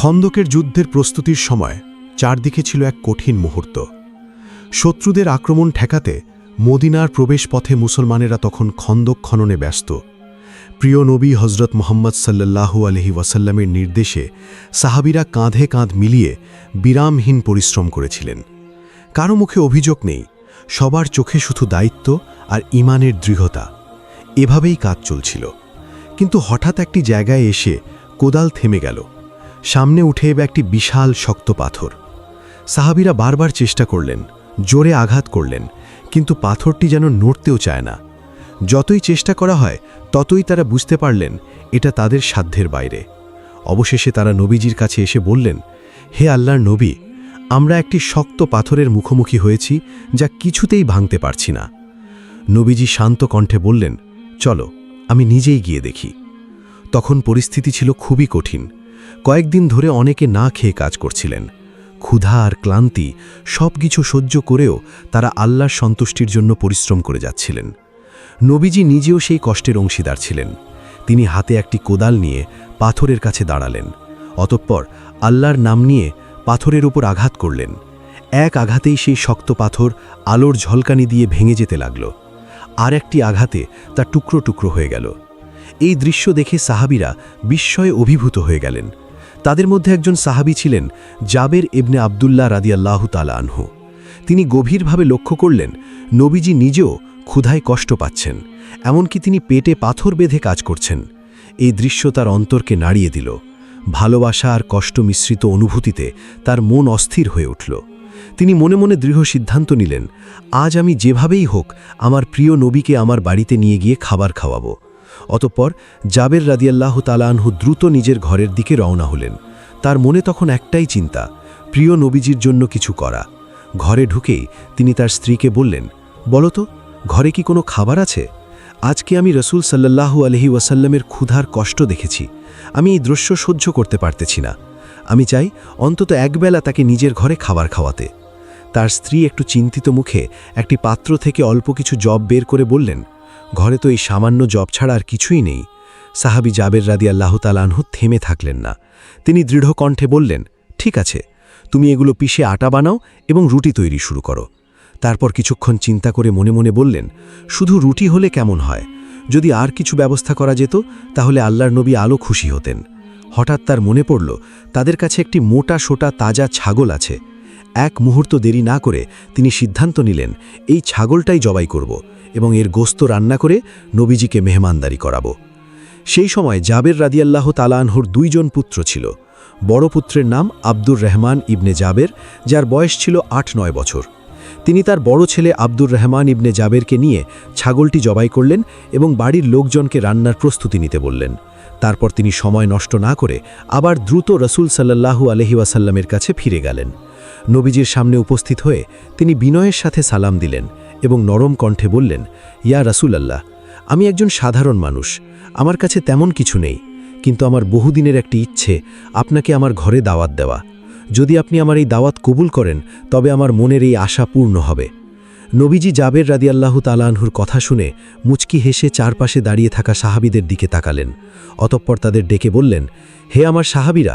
খন্দকের যুদ্ধের প্রস্তুতির সময় চারদিকে ছিল এক কঠিন মুহূর্ত। শত্রুদের আক্রমণ ঠেকাতে মদিনার প্রবেশপথে মুসলমানেরা তখন খন্দক খননে ব্যস্ত। প্রিয় নবী হজরত মুহাম্মদ সাল্লাল্লাহু আলাইহি ওয়াসাল্লামের নির্দেশে সাহাবীরা কাঁধে কাঁধ মিলিয়ে বিরামহীন পরিশ্রম করেছিলেন। কারো মুখে অভিযোগ নেই, সবার চোখে শুধু দায়িত্ব আর ঈমানের দৃঢ়তা। এভাবেই কাজ চলছিল। কিন্তু হঠাৎ একটি জায়গায় এসে কোদাল থেমে গেল। সামনে উঠে এবে একটি বিশাল শক্ত পাথর। সাহাবীরা বারবার চেষ্টা করলেন, জোরে আঘাত করলেন, কিন্তু পাথরটি যেন নড়তেও চায় না। যতই চেষ্টা করা হয় ততই তারা বুঝতে পারলেন এটা তাদের সাধ্যের বাইরে। অবশেষে তারা নবীজির কাছে এসে বললেন, হে আল্লাহর নবী, আমরা একটি শক্ত পাথরের মুখোমুখি হয়েছি যা কিছুতেই ভাঙতে পারছি না। নবীজি শান্ত কণ্ঠে বললেন, চলো আমি নিজেই গিয়ে দেখি। তখন পরিস্থিতি ছিল খুবই কঠিন। কয়েকদিন ধরে অনেকে না খেয়ে কাজ করছিলেন। ক্ষুধা আর ক্লান্তি সব কিছু সহ্য করেও তারা আল্লাহর সন্তুষ্টির জন্য পরিশ্রম করে যাচ্ছিলেন। নবীজি নিজেও সেই কষ্টের অংশীদার ছিলেন। তিনি হাতে একটি কোদাল নিয়ে পাথরের কাছে দাঁড়ালেন। অতঃপর আল্লাহর নাম নিয়ে পাথরের উপর আঘাত করলেন। এক আঘাতেই সেই শক্ত পাথর আলোর ঝলকানি দিয়ে ভেঙে যেতে লাগল। আর একটি আঘাতে তা টুকরো টুকরো হয়ে গেল। এই দৃশ্য দেখে সাহাবীরা বিস্ময়ে অভিভূত হয়ে গেলেন। তাদের মধ্যে একজন সাহাবী ছিলেন জাবের ইবনে আবদুল্লাহ রাদিয়াল্লাহু তাআলা আনহু। তিনি গভীরভাবে লক্ষ্য করলেন নবীজি নিজেও ক্ষুধায় কষ্ট পাচ্ছেন, এমনকি তিনি পেটে পাথর বেঁধে কাজ করছেন। এই দৃশ্য তার অন্তরকে নাড়িয়ে দিল। ভালোবাসা আর কষ্ট মিশ্রিত অনুভূতিতে তার মন অস্থির হয়ে উঠল। তিনি মনে মনে দৃঢ় সিদ্ধান্ত নিলেন, আজ আমি যেভাবেই হোক আমার প্রিয় নবীকে আমার বাড়িতে নিয়ে গিয়ে খাবার খাওয়াবো। অতঃপর জাবের রাদিয়াল্লাহু তাআলা আনহু দ্রুত নিজের ঘরের দিকে রওনা হলেন। তার মনে তখন একটাই চিন্তা, প্রিয় নবীজির জন্য কিছু করা। ঘরে ঢুকেই তিনি তার স্ত্রীকে বললেন, বলো তো, ঘরে কি কোনো খাবার আছে? আজকে আমি রসুল সাল্লাল্লাহু আলাইহি ওয়াসাল্লামের ক্ষুধার কষ্ট দেখেছি। আমি এই দৃশ্য সহ্য করতে পারতেছি না। আমি চাই অন্তত একবেলা তাকে নিজের ঘরে খাবার খাওয়াতে। তার স্ত্রী একটু চিন্তিত মুখে একটি পাত্র থেকে অল্প কিছু জব বের করে বললেন, ঘরে তো এই সামান্য জব ছাড়া আর কিছুই নেই। সাহাবী জাবের রাদিয়াল্লাহু তাআলা আনহু থেমে থাকলেন না। তিনি দৃঢ় কণ্ঠে বললেন, ঠিক আছে, তুমি এগুলো পিষে আটা বানাও এবং রুটি তৈরি শুরু করো। তারপর কিছুক্ষণ চিন্তা করে মনে মনে বললেন, শুধু রুটি হলে কেমন হয়? যদি আর কিছু ব্যবস্থা করা যেত তাহলে আল্লাহর নবী আলো খুশি হতেন। হঠাৎ তার মনে পড়ল তাদের কাছে একটি মোটা সোটা তাজা ছাগল আছে। এক মুহূর্ত দেরি না করে তিনি সিদ্ধান্ত নিলেন এই ছাগলটাই জবাই করব এবং এর গোস্ত রান্না করে নবীজিকে মেহমানদারি করাব। সেই সময় জাবের রাদিয়াল্লাহু তাআলা আনহুর দুইজন পুত্র ছিল। বড় পুত্রের নাম আব্দুর রহমান ইবনে জাবের, যার বয়স ছিল ৮-৯ বছর। তিনি তার বড় ছেলে আব্দুর রহমান ইবনে জাবেরকে নিয়ে ছাগলটি জবাই করলেন এবং বাড়ির লোকজনকে রান্নার প্রস্তুতি নিতে বললেন। তারপর তিনি সময় নষ্ট না করে আবার দ্রুত রসুল সাল্লাল্লাহু আলাইহি ওয়াসাল্লামের কাছে ফিরে গেলেন। নবীজির সামনে উপস্থিত হয়ে তিনি বিনয়ের সাথে সালাম দিলেন এবং নরম কণ্ঠে বললেন, ইয়া রাসূলুল্লাহ, আমি একজন সাধারণ মানুষ, আমার কাছে তেমন কিছু নেই, কিন্তু আমার বহুদিনের একটি ইচ্ছে আপনাকে আমার ঘরে দাওয়াত দেওয়া। যদি আপনি আমার এই দাওয়াত কবুল করেন তবে আমার মনের এই আশা পূর্ণ হবে। নবীজি জাবের রাদিয়াল্লাহু তাআলা আনহুর কথা শুনে মুচকি হেসে চারপাশে দাঁড়িয়ে থাকা সাহাবীদের দিকে তাকালেন। অতঃপর তাদের ডেকে বললেন, হে আমার সাহাবীরা,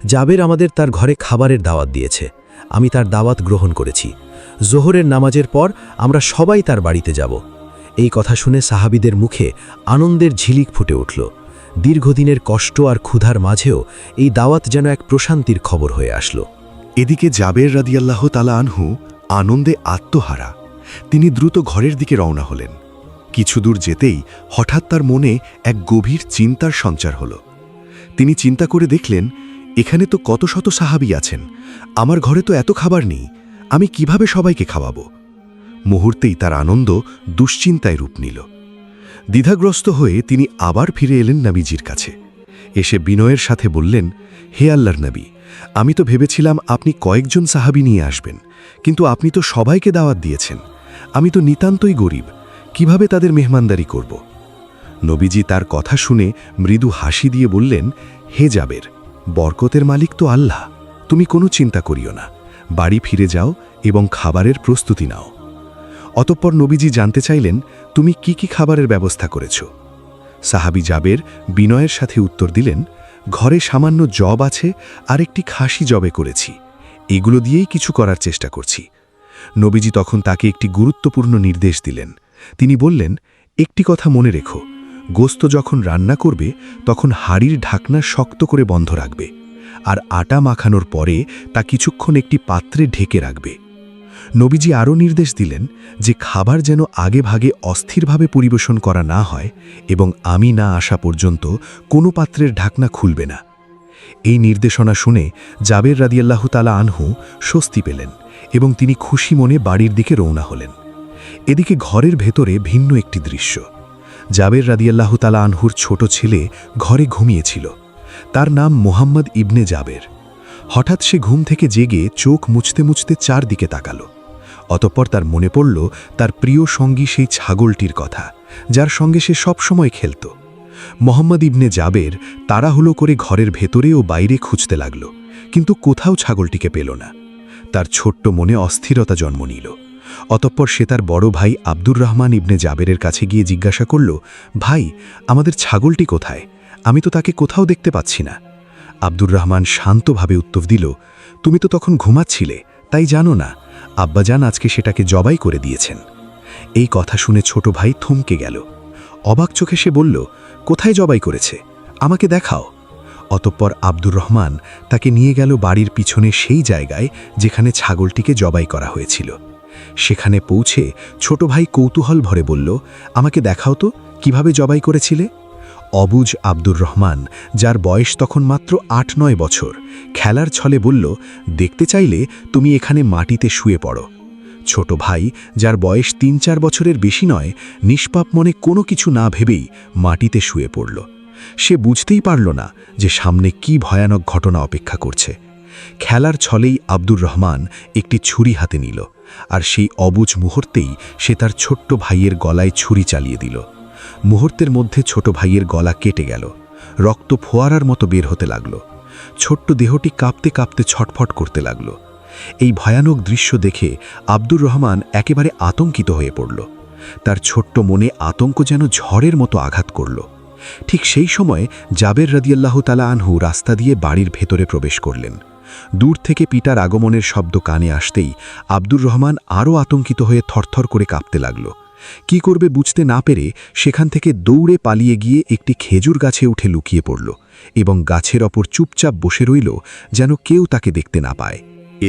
জাবের আমাদের তার ঘরে খাবারের দাওয়াত দিয়েছে। আমি তার দাওয়াত গ্রহণ করেছি। জোহরের নামাজের পর আমরা সবাই তার বাড়িতে যাব। এই কথা শুনে সাহাবীদের মুখে আনন্দের ঝিলিক ফুটে উঠল। দীর্ঘদিনের কষ্ট আর ক্ষুধার মাঝেও এই দাওয়াত যেন এক প্রশান্তির খবর হয়ে আসলো। এদিকে জাবের রাদিয়াল্লাহু তাআলা আনহু আনন্দে আত্মহারা। তিনি দ্রুত ঘরের দিকে রওনা হলেন। কিছু দূর যেতেই হঠাৎ তার মনে এক গভীর চিন্তার সঞ্চার হল। তিনি চিন্তা করে দেখলেন, এখানে তো কত শত সাহাবী আছেন, আমার ঘরে তো এত খাবার নেই, আমি কিভাবে সবাইকে খাওয়াবো? মুহূর্তেই তার আনন্দ দুশ্চিন্তায় রূপ নিল। দ্বিধাগ্রস্ত হয়ে তিনি আবার ফিরে এলেন নবীজির কাছে। এসে বিনয়ের সাথে বললেন, হে আল্লাহর নবী, আমি তো ভেবেছিলাম আপনি কয়েকজন সাহাবী নিয়ে আসবেন, কিন্তু আপনি তো সবাইকে দাওয়াত দিয়েছেন। আমি তো নিতান্তই গরিব, কিভাবে তাদের মেহমানদারি করব? নবীজি তার কথা শুনে মৃদু হাসি দিয়ে বললেন, হে জাবের, বরকতের মালিক তো আল্লাহ, তুমি কোনো চিন্তা করিও না, বাড়ি ফিরে যাও এবং খাবারের প্রস্তুতি নাও। অতঃপর নবীজি জানতে চাইলেন, তুমি কি কি খাবারের ব্যবস্থা করেছ? সাহাবী জাবের বিনয়ের সাথে উত্তর দিলেন, ঘরে সামান্য জব আছে আর একটি খাসি জবে করেছি, এগুলো দিয়েই কিছু করার চেষ্টা করছি। নবীজি তখন তাকে একটি গুরুত্বপূর্ণ নির্দেশ দিলেন। তিনি বললেন, একটি কথা মনে রেখো, গোস্ত যখন রান্না করবে তখন হাঁড়ির ঢাকনা শক্ত করে বন্ধ রাখবে, আর আটা মাখানোর পরে তা কিছুক্ষণ একটি পাত্রে ঢেকে রাখবে। নবীজি আরও নির্দেশ দিলেন যে খাবার যেন আগে ভাগে অস্থিরভাবে পরিবেশন করা না হয় এবং আমি না আসা পর্যন্ত কোনো পাত্রের ঢাকনা খুলবে না। এই নির্দেশনা শুনে জাবের রাদিয়াল্লাহু তাআলা আনহু স্বস্তি পেলেন এবং তিনি খুশি মনে বাড়ির দিকে রওনা হলেন। এদিকে ঘরের ভেতরে ভিন্ন একটি দৃশ্য। জাবের রাদিয়াল্লাহু তাআলা আনহুর ছোট ছেলে ঘরে ঘুমিয়েছিল। তার নাম মোহাম্মদ ইবনে জাবের। হঠাৎ সে ঘুম থেকে জেগে চোখ মুছতে মুছতে চারদিকে তাকালো। অতঃপর তার মনে পড়ল তার প্রিয় সঙ্গী সেই ছাগলটির কথা, যার সঙ্গে সে সবসময় খেলত। মোহাম্মদ ইবনে জাবের তাড়াহুড়ো করে ঘরের ভেতরে ও বাইরে খুঁজতে লাগল, কিন্তু কোথাও ছাগলটিকে পেল না। তার ছোট্ট মনে অস্থিরতা জন্ম নিল। অতঃপর সে তার বড় ভাই আব্দুর রহমান ইবনে জাবেরের কাছে গিয়ে জিজ্ঞাসা করল, ভাই, আমাদের ছাগলটি কোথায়? আমি তো তাকে কোথাও দেখতে পাচ্ছি না। আব্দুর রহমান শান্তভাবে উত্তর দিল, তুমি তো তখন ঘুমাচ্ছিলে, তাই জানো না, আব্বাজান আজকে সেটাকে জবাই করে দিয়েছেন। এই কথা শুনে ছোট ভাই থমকে গেল। অবাক চোখে সে বলল, কোথায় জবাই করেছে? আমাকে দেখাও। অতঃপর আব্দুর রহমান তাকে নিয়ে গেল বাড়ির পিছনে সেই জায়গায় যেখানে ছাগলটিকে জবাই করা হয়েছিল। সেখানে পৌঁছে ছোট ভাই কৌতূহল ভরে বলল, আমাকে দেখাও তো, কিভাবে জবাই করেছিলে? অবুঝ আব্দুর রহমান, যার বয়স তখন মাত্র ৮-৯ বছর, খেলার ছলে বলল, দেখতে চাইলে তুমি এখানে মাটিতে শুয়ে পড়ো। ছোট ভাই, যার বয়স ৩-৪ বছরের বেশি নয়, নিষ্পাপ মনে কোনো কিছু না ভেবেই মাটিতে শুয়ে পড়ল। সে বুঝতেই পারল না যে সামনে কি ভয়ানক ঘটনা অপেক্ষা করছে। খেলার ছলেই আব্দুর রহমান একটি ছুরি হাতে নিল, আর সেই অবুঝ মুহূর্তেই সে তার ছোট্ট ভাইয়ের গলায় ছুরি চালিয়ে দিল। মুহূর্তের মধ্যে ছোট ভাইয়ের গলা কেটে গেল, রক্ত ফোয়ারার মতো বের হতে লাগল। ছোট্ট দেহটি কাঁপতে কাঁপতে ছটফট করতে লাগল। এই ভয়ানক দৃশ্য দেখে আব্দুর রহমান একেবারে আতঙ্কিত হয়ে পড়ল। তার ছোট্ট মনে আতঙ্ক যেন ঝড়ের মতো আঘাত করল। ঠিক সেই সময় জাবের রাদিয়াল্লাহু তাআলা আনহু রাস্তা দিয়ে বাড়ির ভেতরে প্রবেশ করলেন। দূর থেকে পিটার আগমনের শব্দ কানে আসতেই আব্দুর রহমান আরও আতঙ্কিত হয়ে থরথর করে কাঁপতে লাগল। কি করবে বুঝতে না পেরে সেখান থেকে দৌড়ে পালিয়ে গিয়ে একটি খেজুর গাছে উঠে লুকিয়ে পড়ল এবং গাছের ওপর চুপচাপ বসে রইল, যেন কেউ তাকে দেখতে না পায়।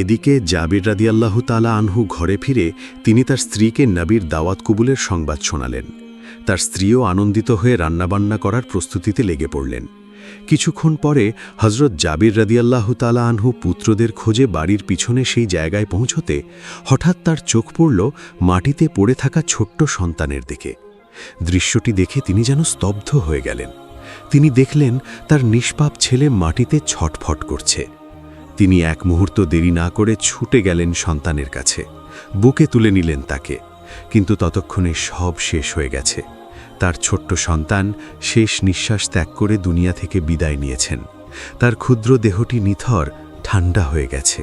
এদিকে জাবির রাদিয়াল্লাহু তাআলা আনহু ঘরে ফিরে তিনি তার স্ত্রীকে নবীর দাওয়াত কবুলের সংবাদ শোনালেন। তার স্ত্রীও আনন্দিত হয়ে রান্নাবান্না করার প্রস্তুতিতে লেগে পড়লেন। কিছুক্ষণ পরে হযরত জাবির রাদিয়াল্লাহু তাআলা আনহু পুত্রদের খোঁজে বাড়ির পিছনে সেই জায়গায় পৌঁছতে হঠাৎ তার চোখ পড়ল মাটিতে পড়ে থাকা ছোট্ট সন্তানের দিকে। দৃশ্যটি দেখে তিনি যেন স্তব্ধ হয়ে গেলেন। তিনি দেখলেন তার নিষ্পাপ ছেলে মাটিতে ছটফট করছে। তিনি এক মুহূর্ত দেরি না করে ছুটে গেলেন সন্তানের কাছে, বুকে তুলে নিলেন তাকে। কিন্তু ততক্ষণে সব শেষ হয়ে গেছে। তার ছোট্ট সন্তান শেষ নিঃশ্বাস ত্যাগ করে দুনিয়া থেকে বিদায় নিয়েছেন। তার ক্ষুদ্র দেহটি নিথর ঠান্ডা হয়ে গেছে।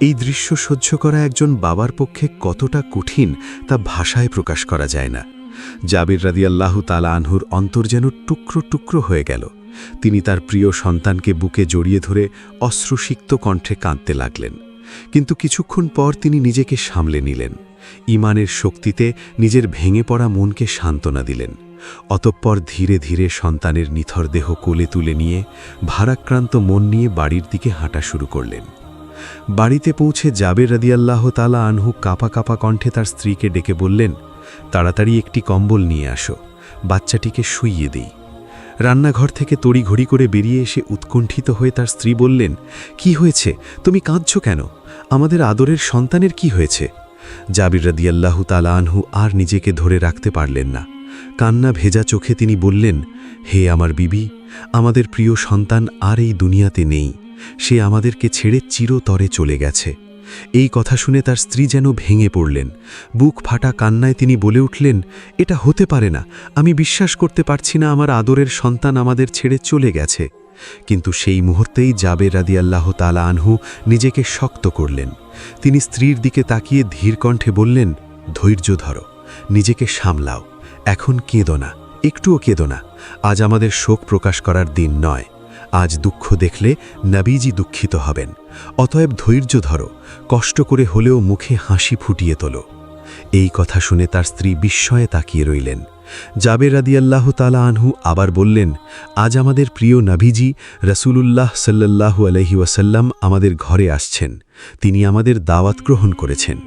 এই দৃশ্য সহ্য করা একজন বাবার পক্ষে কতটা কঠিন তা ভাষায় প্রকাশ করা যায় না। জাবির রাদিয়াল্লাহু তাআলা আনহুর অন্তর যেন টুকরো টুকরো হয়ে গেল। তিনি তার প্রিয় সন্তানকে বুকে জড়িয়ে ধরে অশ্রুসিক্ত কণ্ঠে কাঁদতে লাগলেন। কিন্তু কিছুক্ষণ পর তিনি নিজেকে সামলে নিলেন। ঈমানের শক্তিতে নিজের ভেঙে পড়া মনকে সান্ত্বনা দিলেন। অতঃপর ধীরে ধীরে সন্তানের নিথর দেহ কোলে তুলে নিয়ে ভারাক্রান্ত মন নিয়ে বাড়ির দিকে হাঁটা শুরু করলেন। বাড়িতে পৌঁছে জাবের রাদিয়াল্লাহু তাআলা আনহু কাঁপা কাঁপা কণ্ঠে তার স্ত্রীকে ডেকে বললেন, তাড়াতাড়ি একটি কম্বল নিয়ে আসো, বাচ্চাটিকে শুইয়ে দেই। রান্নাঘর থেকে তড়িঘড়ি করে বেরিয়ে এসে উৎকণ্ঠিত হয়ে তার স্ত্রী বললেন, কি হয়েছে? তুমি কাঁদছো কেন? আমাদের আদরের সন্তানের কি হয়েছে? জাবির রাদিয়াল্লাহু তাআলা আনহু আর নিজেকে ধরে রাখতে পারলেন না। কান্না ভেজা চোখে তিনি বললেন, হে আমার বিবি, আমাদের প্রিয় সন্তান আর এই দুনিয়াতে নেই। সে আমাদেরকে ছেড়ে চিরতরে চলে গেছে। এই কথা শুনে তার স্ত্রী যেন ভেঙে পড়লেন। বুক ফাটা কান্নায় তিনি বলে উঠলেন, এটা হতে পারে না, আমি বিশ্বাস করতে পারছি না আমার আদরের সন্তান আমাদের ছেড়ে চলে গেছে। কিন্তু সেই মুহূর্তেই জাবের রাদিয়াল্লাহু তাআলা আনহু নিজেকে শক্ত করলেন। তিনি স্ত্রীর দিকে তাকিয়ে ধীর কণ্ঠে বললেন, ধৈর্য ধরো, নিজেকে সামলাও, এখন কেঁদো না, একটুও কেঁদো না। আজ আমাদের শোক প্রকাশ করার দিন নয়। আজ দুঃখ দেখলে নবীজি দুঃখিত হবেন, অতএব ধৈর্য ধরো, কষ্ট করে হলেও মুখে হাসি ফুটিয়ে তোলো। এই কথা শুনে তার স্ত্রী বিস্ময়ে তাকিয়ে রইলেন। জাবের রাদিয়াল্লাহু তাআলা আনহু আবার বললেন, আজ আমাদের প্রিয় নবীজি রাসূলুল্লাহ সাল্লাল্লাহু আলাইহি ওয়াসাল্লাম আমাদের ঘরে আসছেন, তিনি আমাদের দাওয়াত গ্রহণ করেছেন।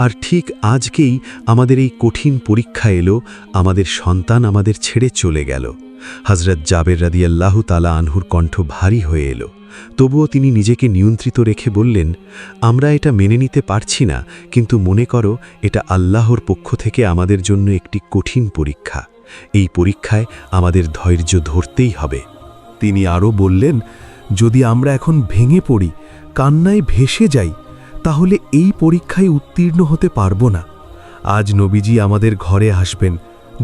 আর ঠিক আজকেই আমাদের এই কঠিন পরীক্ষা এলো, আমাদের সন্তান আমাদের ছেড়ে চলে গেল। হযরত জাবের রাদিয়াল্লাহু তাআলা আনহুর কণ্ঠ ভারী হয়ে এলো। তবুও তিনি নিজেকে নিয়ন্ত্রিত রেখে বললেন, আমরা এটা মেনে নিতে পারছি না, কিন্তু মনে করো এটা আল্লাহর পক্ষ থেকে আমাদের জন্য একটি কঠিন পরীক্ষা। এই পরীক্ষায় আমাদের ধৈর্য ধরতেই হবে। তিনি আরও বললেন, যদি আমরা এখন ভেঙে পড়ি, কান্নায় ভেসে যাই, তাহলে এই পরীক্ষায় উত্তীর্ণ হতে পারব না। আজ নবীজি আমাদের ঘরে আসবেন,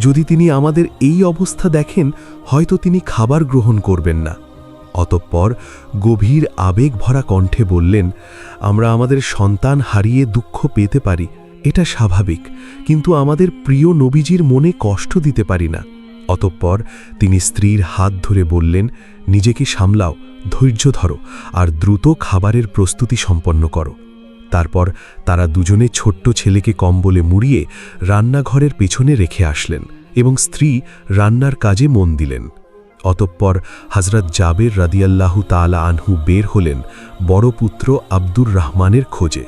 যদি তিনি আমাদের এই অবস্থা দেখেন, হয়তো তিনি খাবার গ্রহণ করবেন না। অতঃপর গভীর আবেগ ভরা কণ্ঠে বললেন, আমরা আমাদের সন্তান হারিয়ে দুঃখ পেতে পারি, এটা স্বাভাবিক, কিন্তু আমাদের প্রিয় নবীজির মনে কষ্ট দিতে পারি না। অতঃপর তিনি স্ত্রীর হাত ধরে বললেন, নিজেকে সামলাও, ধৈর্য ধরো আর দ্রুত খাবারের প্রস্তুতি সম্পন্ন করো। তারপর তারা দুজনে ছোট্ট ছেলেকে কম্বলে মুড়িয়ে রান্নাঘরের পেছনে রেখে আসলেন এবং স্ত্রী রান্নার কাজে মন দিলেন। অতঃপর হযরত জাবের রাদিয়াল্লাহু তাআলা আনহু বের হলেন বড় পুত্র আব্দুর রহমানের খোঁজে।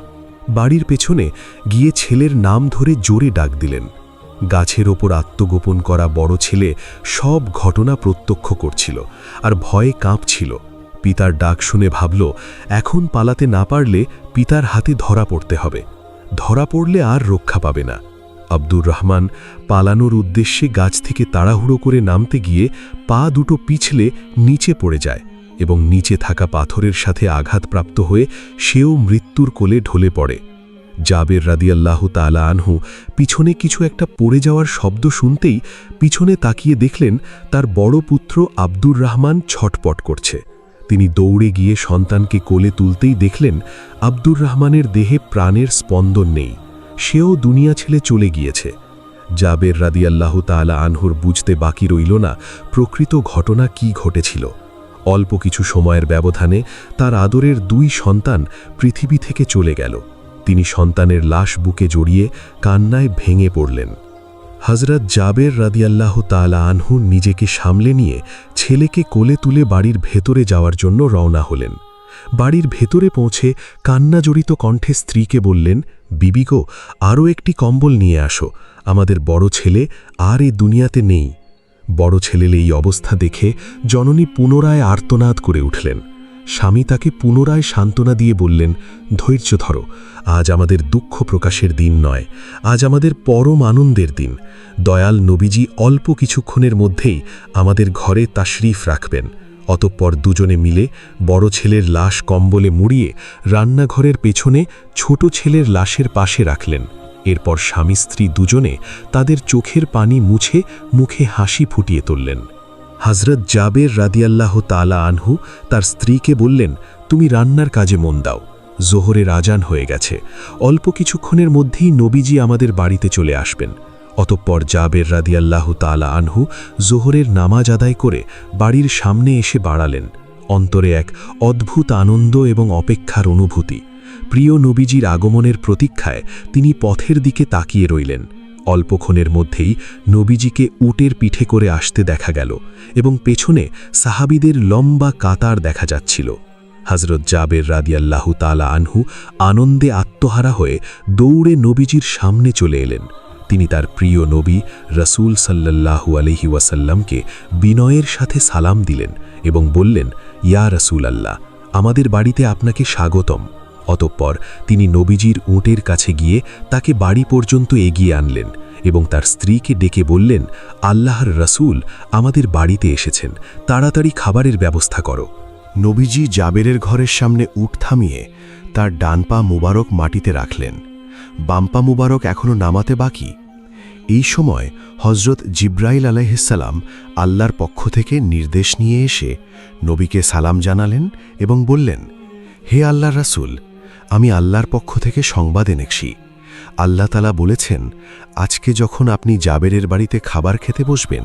বাড়ির পেছনে গিয়ে ছেলের নাম ধরে জোরে ডাক দিলেন। গাছের ওপর আত্মগোপন করা বড় ছেলে সব ঘটনা প্রত্যক্ষ করছিল আর ভয়ে কাঁপছিল। পিতার ডাক শুনে ভাবল, এখন পালাতে না পারলে পিতার হাতে ধরা পড়তে হবে, ধরা পড়লে আর রক্ষা পাবে না। আব্দুর রহমান পালানোর উদ্দেশ্যে গাছ থেকে তাড়াহুড়ো করে নামতে গিয়ে পা দুটো পিছলে নিচে পড়ে যায় এবং নিচে থাকা পাথরের সাথে আঘাতপ্রাপ্ত হয়ে সেও মৃত্যুর কোলে ঢলে পড়ে। জাবের রাদিয়াল্লাহু তাআলা আনহু পিছনে কিছু একটা পড়ে যাওয়ার শব্দ শুনতেই পিছনে তাকিয়ে দেখলেন তার বড় পুত্র আব্দুর রহমান ছটপট করছে। তিনি দৌড়ে গিয়ে সন্তানকে কোলে তুলতেই দেখলেন আব্দুর রহমানের দেহে প্রাণের স্পন্দন নেই, সেও দুনিয়া ছেড়ে চলে গিয়েছে। জাবের রাদিয়াল্লাহু তাআলা আনহুর বুঝতে বাকি রইল না প্রকৃত ঘটনা কি ঘটেছিল। অল্প কিছু সময়ের ব্যবধানে তার আদরের দুই সন্তান পৃথিবী থেকে চলে গেল। তিনি সন্তানের লাশ বুকে জড়িয়ে কান্নায় ভেঙে পড়লেন। হযরত জাবের রাদিয়াল্লাহু তাআলা আনহু নিজেকে সামলে নিয়ে ছেলেকে কোলে তুলে বাড়ির ভেতরে যাওয়ার জন্য রওনা হলেন। বাড়ির ভেতরে পৌঁছে কান্নাজড়িত কণ্ঠে স্ত্রীকে বললেন, বিবি গো, আরও একটি কম্বল নিয়ে আসো, আমাদের বড় ছেলে আর এ দুনিয়াতে নেই। বড় ছেলের এই অবস্থা দেখে জননী পুনরায় আর্তনাদ করে উঠলেন। স্বামী তাকে পুনরায় সান্ত্বনা দিয়ে বললেন, ধৈর্য ধরো, আজ আমাদের দুঃখ প্রকাশের দিন নয়, আজ আমাদের পরম আনন্দের দিন। দয়াল নবীজি অল্প কিছুক্ষণের মধ্যেই আমাদের ঘরে তাশরিফ রাখবেন। অতঃপর দুজনে মিলে বড় ছেলের লাশ কম্বলে মুড়িয়ে রান্নাঘরের পেছনে ছোট ছেলের লাশের পাশে রাখলেন। এরপর স্বামী স্ত্রী দুজনে তাদের চোখের পানি মুছে মুখে হাসি ফুটিয়ে তুললেন। হযরত জাবের রাদিয়াল্লাহু তাআলা আনহু তার স্ত্রীকে বললেন, তুমি রান্নার কাজে মন দাও, জোহরের আজান হয়ে গেছে, অল্প কিছুক্ষণের মধ্যেই নবীজি আমাদের বাড়িতে চলে আসবেন। অতঃপর জাবের রাদিয়াল্লাহু তাআলা আনহু জোহরের নামাজ আদায় করে বাড়ির সামনে এসে দাঁড়ালেন। অন্তরে এক অদ্ভুত আনন্দ এবং অপেক্ষার অনুভূতি। প্রিয় নবীজির আগমনের প্রতীক্ষায় তিনি পথের দিকে তাকিয়ে রইলেন। অল্পক্ষণের মধ্যেই নবীজিকে উটের পিঠে করে আসতে দেখা গেল এবং পেছনে সাহাবীদের লম্বা কাতার দেখা যাচ্ছিল। হযরত জাবের রাদিয়াল্লাহু তাআলা আনহু আনন্দে আত্মহারা হয়ে দৌড়ে নবীজির সামনে চলে এলেন। তিনি তার প্রিয় নবী রাসূল সাল্লাল্লাহু আলাইহি ওয়াসাল্লামকে বিনয়ের সাথে সালাম দিলেন এবং বললেন, ইয়া রাসূলাল্লাহ, আমাদের বাড়িতে আপনাকে স্বাগতম। অতঃপর তিনি নবীজির উটের কাছে গিয়ে তাকে বাড়ি পর্যন্ত এগিয়ে আনলেন এবং তার স্ত্রীকে ডেকে বললেন, আল্লাহর রাসূল আমাদের বাড়িতে এসেছেন, তাড়াতাড়ি খাবারের ব্যবস্থা করো। নবীজি জাবেরের ঘরের সামনে উট থামিয়ে তার ডান পা মুবারক মাটিতে রাখলেন, বাম পা মুবারক এখনও নামাতে বাকি। এই সময় হযরত জিব্রাইল আলাইহিসসালাম আল্লাহর পক্ষ থেকে নির্দেশ নিয়ে এসে নবীকে সালাম জানালেন এবং বললেন, হে আল্লাহর রাসূল, আমি আল্লাহর পক্ষ থেকে সংবাদ এনেছি, আল্লাহ তাআলা বলেছেন, আজকে যখন আপনি জাবেরের বাড়িতে খাবার খেতে বসবেন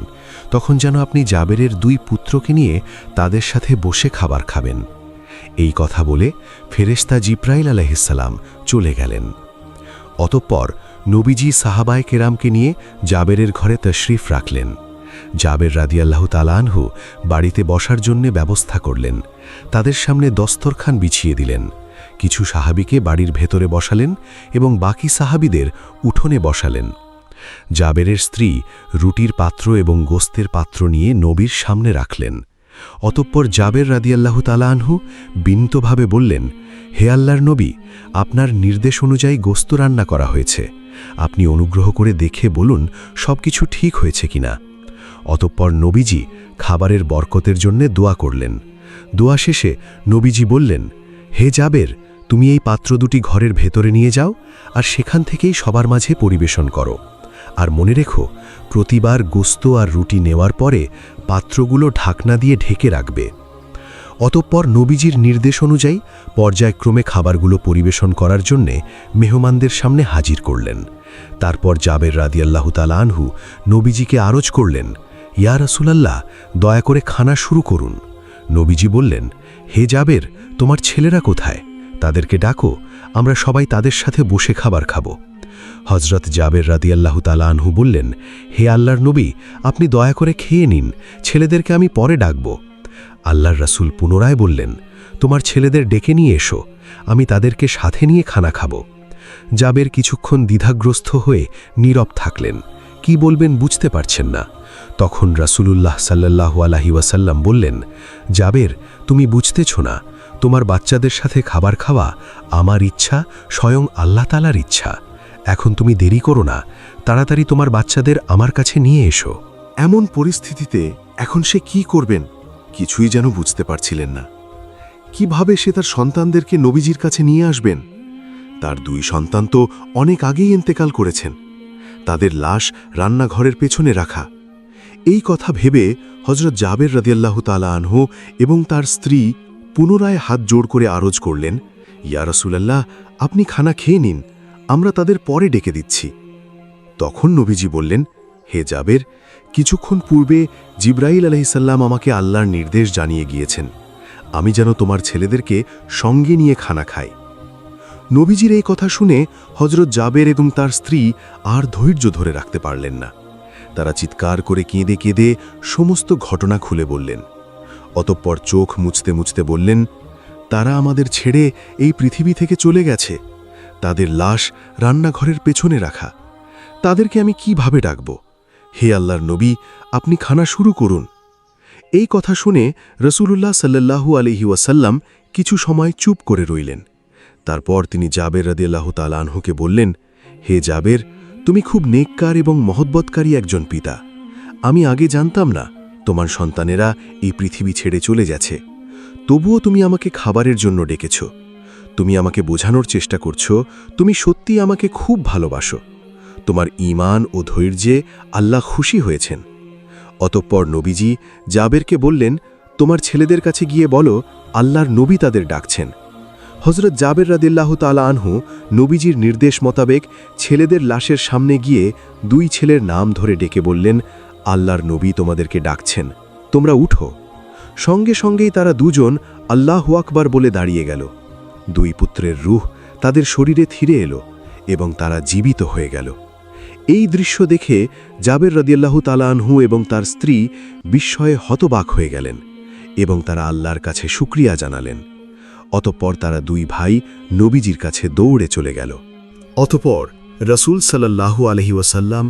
তখন যেন আপনি জাবেরের 2 পুত্রকে নিয়ে তাদের সাথে বসে খাবার খাবেন। এই কথা বলে ফেরেশতা জিবরাইল আলাইহিসসালাম চলে গেলেন। অতঃপর নবীজি সাহাবায়ে কেরামকে নিয়ে জাবেরের ঘরে তশরিফ রাখলেন। জাবের রাদিয়াল্লাহু তাআলা আনহু বাড়িতে বসার জন্য ব্যবস্থা করলেন। তাদের সামনে দস্তরখান বিছিয়ে দিলেন। কিছু সাহাবীকে বাড়ির ভেতরে বসালেন এবং বাকি সাহাবীদের উঠোনে বসালেন। জাবেরের স্ত্রী রুটির পাত্র এবং গোস্তের পাত্র নিয়ে নবীর সামনে রাখলেন। অতঃপর জাবের রাদিয়াল্লাহু তাআলা আনহু বিনীতভাবে বললেন, হে আল্লাহর নবী, আপনার নির্দেশ অনুযায়ী গোস্ত রান্না করা হয়েছে। আপনি অনুগ্রহ করে দেখে বলুন সবকিছু ঠিক হয়েছে কিনা। অতঃপর নবীজি খাবারের বরকতের জন্য দোয়া করলেন। দোয়া শেষে নবীজি বললেন, হে জাবের, তুমি এই পাত্র দুটি ঘরের ভেতরে নিয়ে যাও আর সেখান থেকেই সবার মাঝে পরিবেশন করো। আর মনে রেখো, প্রতিবার গোস্ত আর রুটি নেওয়ার পরে পাত্রগুলো ঢাকনা দিয়ে ঢেকে রাখবে। অতঃপর নবীজির নির্দেশ অনুযায়ী পর্যায়ক্রমে খাবারগুলো পরিবেশন করার জন্যে মেহমানদের সামনে হাজির করলেন। তারপর জাবের রাদিয়াল্লাহু তাআলা আনহু নবীজিকে আরজ করলেন, ইয়া রাসূলুল্লাহ, দয়া করে খানা শুরু করুন। নবীজি বললেন, হে জাবের, তোমার ছেলেরা কোথায়? তাদেরকে ডাকো, আমরা সবাই তাদের সাথে বসে খাবার খাবো। হযরত জাবের রাদিয়াল্লাহু তাআলা আনহু বললেন, হে আল্লাহর নবী, আপনি দয়া করে খেয়ে নিন, ছেলেদেরকে আমি পরে ডাকব। আল্লাহর রাসূল পুনরায় বললেন, তোমার ছেলেদের ডেকে নিয়ে এসো, আমি তাদেরকে সাথে নিয়ে খানা খাব। জাবের কিছুক্ষণ দ্বিধাগ্রস্ত হয়ে নীরব থাকলেন। কি বলবেন বুঝতে পারছেন না। তখন রাসূলুল্লাহ সাল্লাল্লাহু আলাইহি ওয়াসাল্লাম বললেন, জাবের, তুমি বুঝতেছ না, তোমার বাচ্চাদের সাথে খাবার খাওয়া আমার ইচ্ছা, স্বয়ং আল্লাহ তাআলার ইচ্ছা। এখন তুমি দেরি করো না, তাড়াতাড়ি তোমার বাচ্চাদের আমার কাছে নিয়ে এসো। এমন পরিস্থিতিতে এখন সে কি করবেন কিছুই যেন বুঝতে পারছিলেন না। কিভাবে সে তার সন্তানদেরকে নবীজির কাছে নিয়ে আসবেন? তার 2 সন্তান তো অনেক আগেই ইন্তেকাল করেছেন, তাদের লাশ রান্নাঘরের পেছনে রাখা। এই কথা ভেবে হযরত জাবের রাদিয়াল্লাহু তাআলা আনহু এবং তার স্ত্রী পুনরায় হাত জোড় করে আরজ করলেন, ইয়া রাসূলুল্লাহ, আপনি খানা খেয়ে নিন, আমরা তাদের পরে ডেকে দিচ্ছি। তখন নবীজি বললেন, হে জাবের, কিছুক্ষণ পূর্বে জিবরাইল আলাইহিসসালাম আমাকে আল্লাহর নির্দেশ জানিয়ে গিয়েছেন, আমি যেন তোমার ছেলেদেরকে সঙ্গে নিয়ে খানা খাই। নবীজির এই কথা শুনে হযরত জাবের এবং তার স্ত্রী আর ধৈর্য ধরে রাখতে পারলেন না। তারা চিৎকার করে কেঁদে কেঁদে সমস্ত ঘটনা খুলে বললেন। অতঃপর চোখ মুছতে মুছতে বললেন, তারা আমাদের ছেড়ে এই পৃথিবী থেকে চলে গেছে, তাদের লাশ রান্নাঘরের পেছনে রাখা। তাদেরকে আমি কিভাবে ডাকব? হে আল্লাহর নবী, আপনি খানা শুরু করুন। এই কথা শুনে রাসূলুল্লাহ সাল্লাল্লাহু আলাইহি ওয়াসাল্লাম কিছু সময় চুপ করে রইলেন। তারপর তিনি জাবের রাদিয়াল্লাহু তাআলা আনহুকে বললেন, হে জাবের, তুমি খুব নেককার এবং মহব্বতকারী একজন পিতা। আমি আগে জানতাম না তোমার সন্তানেরা এই পৃথিবী ছেড়ে চলে গেছে, তবুও তুমি আমাকে খাবারের জন্য ডেকেছ। তুমি আমাকে বোঝানোর চেষ্টা করছো তুমি সত্যিই আমাকে খুব ভালোবাসো। তোমার ঈমান ও ধৈর্যে আল্লাহ খুশি হয়েছেন। অতঃপর নবীজি জাবেরকে বললেন, তোমার ছেলেদের কাছে গিয়ে বলো আল্লাহর নবী তাদের ডাকছেন। হযরত জাবের রাদিয়াল্লাহু তাআলা আনহু নবীজির নির্দেশ মোতাবেক ছেলেদের লাশের সামনে গিয়ে 2 ছেলের নাম ধরে ডেকে বললেন, আল্লাহর নবী তোমাদেরকে ডাকছেন, তোমরা উঠো। সঙ্গে সঙ্গেই তারা 2 জন আল্লাহু আকবার বলে দাঁড়িয়ে গেল। 2 পুত্রের রূহ তাদের শরীরে ফিরে এলো এবং তারা জীবিত হয়ে গেল। এই দৃশ্য দেখে জাবের রাদিয়াল্লাহু তাআলা আনহু এবং তার স্ত্রী বিস্ময়ে হতবাক হয়ে গেলেন এবং তারা আল্লাহর কাছে শুকরিয়া জানালেন। অতঃপর তারা 2 ভাই নবীজির কাছে দৌড়ে চলে গেল। অতঃপর রাসূল সাল্লাল্লাহু আলাইহি ওয়াসাল্লাম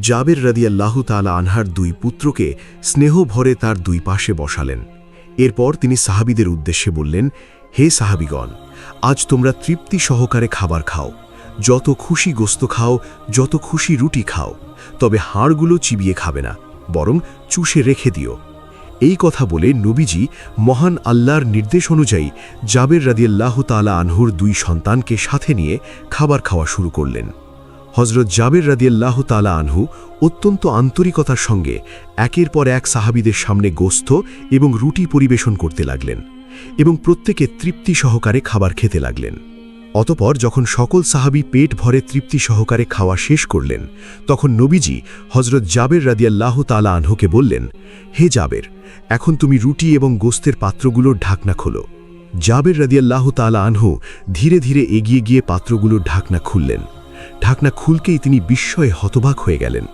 জাবের রাদিয়াল্লাহু তাআলা আনহার 2 পুত্রকে স্নেহ ভরে তার 2 পাশে বসালেন। এরপর তিনি সাহাবীদের উদ্দেশ্যে বললেন, হে সাহাবীগণ, আজ তোমরা তৃপ্তি সহকারে খাবার খাও, যত খুশি গোস্ত খাও, যত খুশি রুটি খাও, তবে হাড়গুলো চিবিয়ে খাবে না, বরং চুষে রেখে দিও। এই কথা বলে নবীজি মহান আল্লাহর নির্দেশ অনুযায়ী জাবের রাদিয়াল্লাহু তাআলা আনহুর 2 সন্তানকে সাথে নিয়ে খাবার খাওয়া শুরু করলেন। হযরত জাবের রাদিয়াল্লাহু তাআলা আনহু অত্যন্ত আন্তরিকতার সঙ্গে একের পর এক সাহাবীদের সামনে গোস্ত এবং রুটি পরিবেশন করতে লাগলেন এবং প্রত্যেকে তৃপ্তি সহকারে খাবার খেতে লাগলেন। অতপর যখন সকল সাহাবী পেট ভরে তৃপ্তি সহকারে খাওয়া শেষ করলেন, তখন নবীজি হজরত জাবের রাদিয়াল্লাহু তাআলা আনহুকে বললেন, হে জাবের, এখন তুমি রুটি এবং গোস্তের পাত্রগুলোর ঢাকনা খোলো। জাবের রাদিয়াল্লাহু তাআলা আনহু ধীরে ধীরে এগিয়ে গিয়ে পাত্রগুলোর ঢাকনা খুললেন। ঢাকনা খুলকেই তিনি বিস্ময়ে হতবাক হয়ে গেলেন।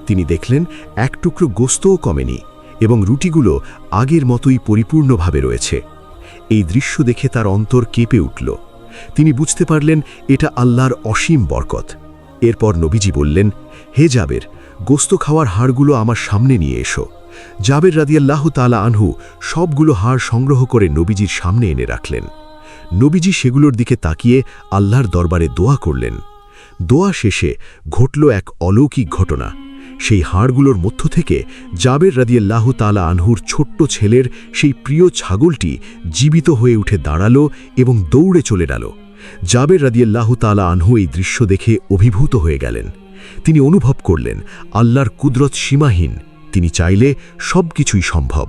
তিনি দেখলেন এক টুকরো গোস্তও কমেনি এবং রুটিগুলো আগের মতোই পরিপূর্ণভাবে রয়েছে। এই দৃশ্য দেখে তার অন্তর কেঁপে উঠল। তিনি বুঝতে পারলেন এটা আল্লাহর অসীম বরকত। এরপর নবীজি বললেন, হে জাবের, গোস্ত খাওয়ার হাড়গুলো আমার সামনে নিয়ে এসো। জাবের রাদিয়াল্লাহু তাআলা আনহু সবগুলো হাড় সংগ্রহ করে নবীজির সামনে এনে রাখলেন। নবীজি সেগুলোর দিকে তাকিয়ে আল্লাহর দরবারে দোয়া করলেন। দোয়া শেষে ঘটল এক অলৌকিক ঘটনা। সেই হাড়গুলোর মধ্য থেকে জাবের রাদিয়াল্লাহু তাআলা আনহুর ছোট্ট ছেলের সেই প্রিয় ছাগলটি জীবিত হয়ে উঠে দাঁড়ালো এবং দৌড়ে চলে গেল। জাবের রাদিয়াল্লাহু তাআলা আনহু এই দৃশ্য দেখে অভিভূত হয়ে গেলেন। তিনি অনুভব করলেন আল্লাহর কুদরত সীমাহীন, তিনি চাইলে সবকিছুই সম্ভব।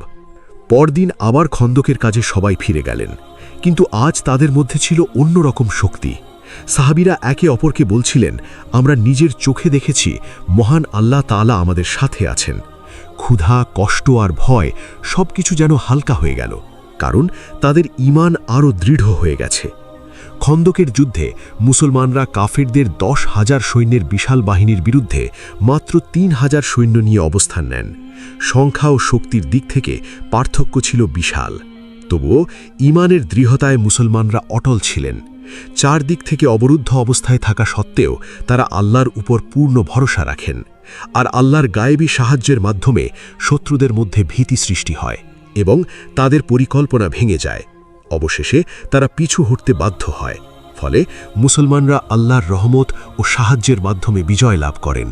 পরদিন আবার খন্দকের কাজে সবাই ফিরে গেলেন, কিন্তু আজ তাদের মধ্যে ছিল অন্যরকম শক্তি। সাহাবীরা একে অপরকে বলছিলেন, আমরা নিজের চোখে দেখেছি মহান আল্লাহ তাআলা আমাদের সাথে আছেন। ক্ষুধা, কষ্ট আর ভয় সবকিছু যেন হালকা হয়ে গেল, কারণ তাদের ঈমান আরও দৃঢ় হয়ে গেছে। খন্দকের যুদ্ধে মুসলমানরা কাফেরদের 10,000 সৈন্যের বিশাল বাহিনীর বিরুদ্ধে মাত্র 3,000 সৈন্য নিয়ে অবস্থান নেন। সংখ্যা ও শক্তির দিক থেকে পার্থক্য ছিল বিশাল। তবুও ঈমানের দৃঢ়তায় মুসলমানরা অটল ছিলেন। চারদিক থেকে অবরুদ্ধ অবস্থায় থাকা সত্ত্বেও তারা আল্লাহর উপর পূর্ণ ভরসা রাখেন, আর আল্লাহর গায়েবী সাহায্যের মাধ্যমে শত্রুদের মধ্যে ভীতি সৃষ্টি হয় এবং তাদের পরিকল্পনা ভেঙে যায়। অবশেষে তারা পিছু হটতে বাধ্য হয়, ফলে মুসলমানরা আল্লাহর রহমত ও সাহায্যের মাধ্যমে বিজয় লাভ করেন।